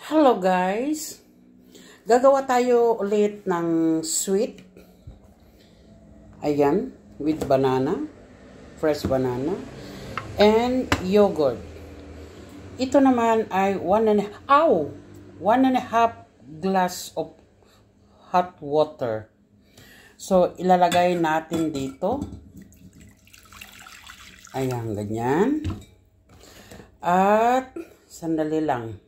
Hello guys! Gagawa tayo ulit ng sweet. Ayan, with banana, fresh banana, and yogurt. Ito naman ay 1.5 glass of hot water. So, ilalagay natin dito. Ayan, ganyan. At, sandali lang.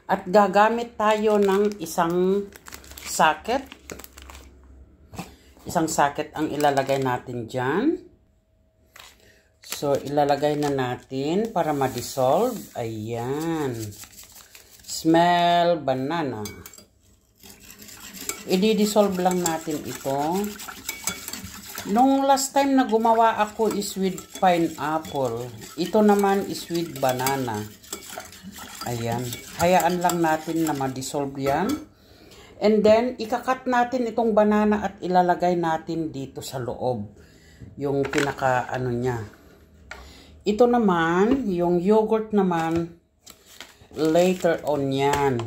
At gagamit tayo ng isang socket. Isang socket ang ilalagay natin dyan. So, ilalagay na natin para ma-dissolve. Ayan. Smell banana. I-dissolve lang natin ito. Nung last time na gumawa ako is with pineapple. Ito naman is with banana. Ayan. Hayaan lang natin na ma-dissolve yan. And then, ikakat natin itong banana at ilalagay natin dito sa loob. Yung pinaka-ano niya. Ito naman, yung yogurt naman, later on yan.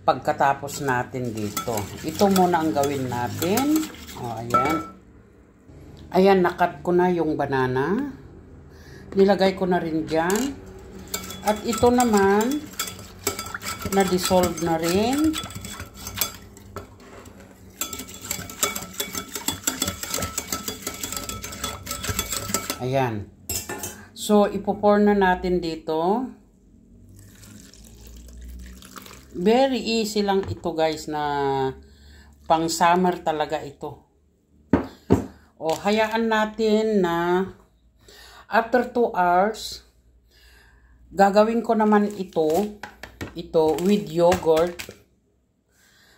Pagkatapos natin dito. Ito muna ang gawin natin. O, ayan. Ayan, nakat ko na yung banana. Nilagay ko na rin dyan. At ito naman, na-dissolve na rin. Ayan. So, ipo-pour na natin dito. Very easy lang ito guys na pang summer talaga ito. O, hayaan natin na after 2 hours, gagawin ko naman ito with yogurt.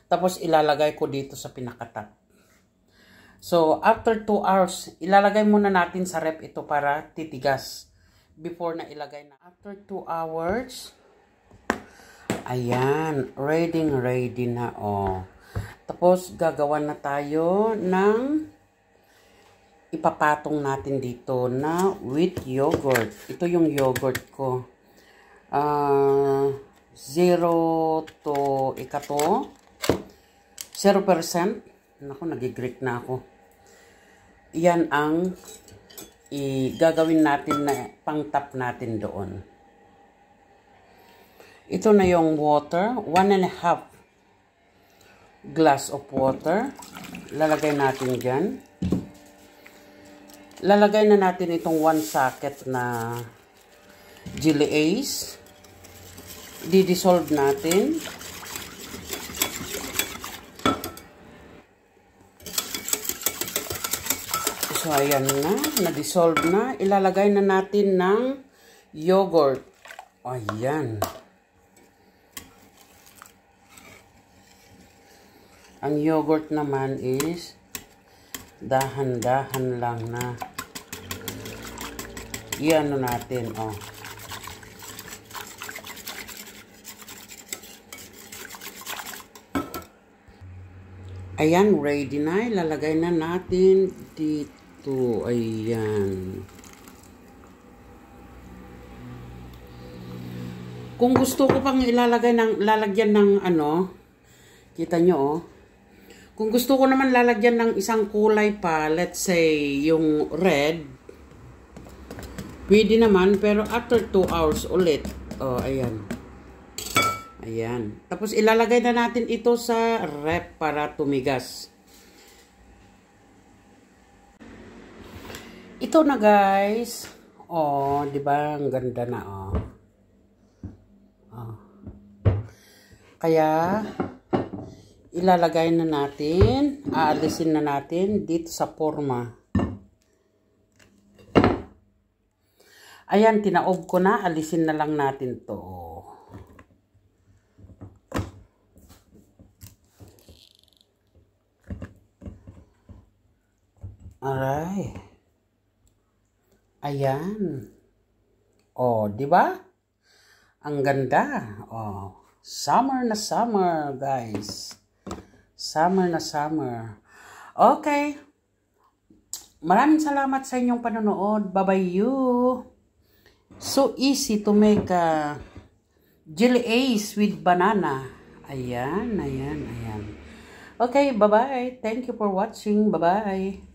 Tapos ilalagay ko dito sa pinakatat. So, after 2 hours, ilalagay muna natin sa rep ito para titigas. Before na ilagay na. After 2 hours, ayan, ready na, oh. Tapos, gagawa na tayo ng ipapatong natin dito na with yogurt. Ito yung yogurt ko. 0 to 0%. Naku, nagigreek na ako. Yan ang gagawin natin na pang-top natin doon. Ito na yung water, 1.5 glass of water. Lalagay natin dyan. Lalagay na natin itong 1 socket na Jelly Ace. Di-dissolve natin. So, ayan na. Na-dissolve na. Ilalagay na natin ng yogurt. Ayan. Ang yogurt naman is dahan-dahan lang na iano natin, oh. Ayan, ready na. Ilalagay na natin dito. Ayan. Kung gusto ko pang lalagyan ng ano, kita nyo, oh. Kung gusto ko naman lalagyan ng isang kulay pa, let's say, yung red, pwede naman, pero after 2 hours ulit. Oh, ayan. Ayan. Tapos, ilalagay na natin ito sa rep para tumigas. Ito na, guys. Oh, di ba? Ang ganda na, oh. Oh. Kaya, ilalagay na natin, aalisin na natin dito sa forma. Ayan, tinaob ko na, alisin na lang natin to. Alright. Ayan. Oh, di ba? Ang ganda. Oh, summer na summer, guys. Summer na summer. Okay. Maraming salamat sa inyong panonood. Bye-bye you. So easy to make Jelly Ace with banana. Ayan, ayan, ayan. Okay, bye-bye. Thank you for watching. Bye-bye.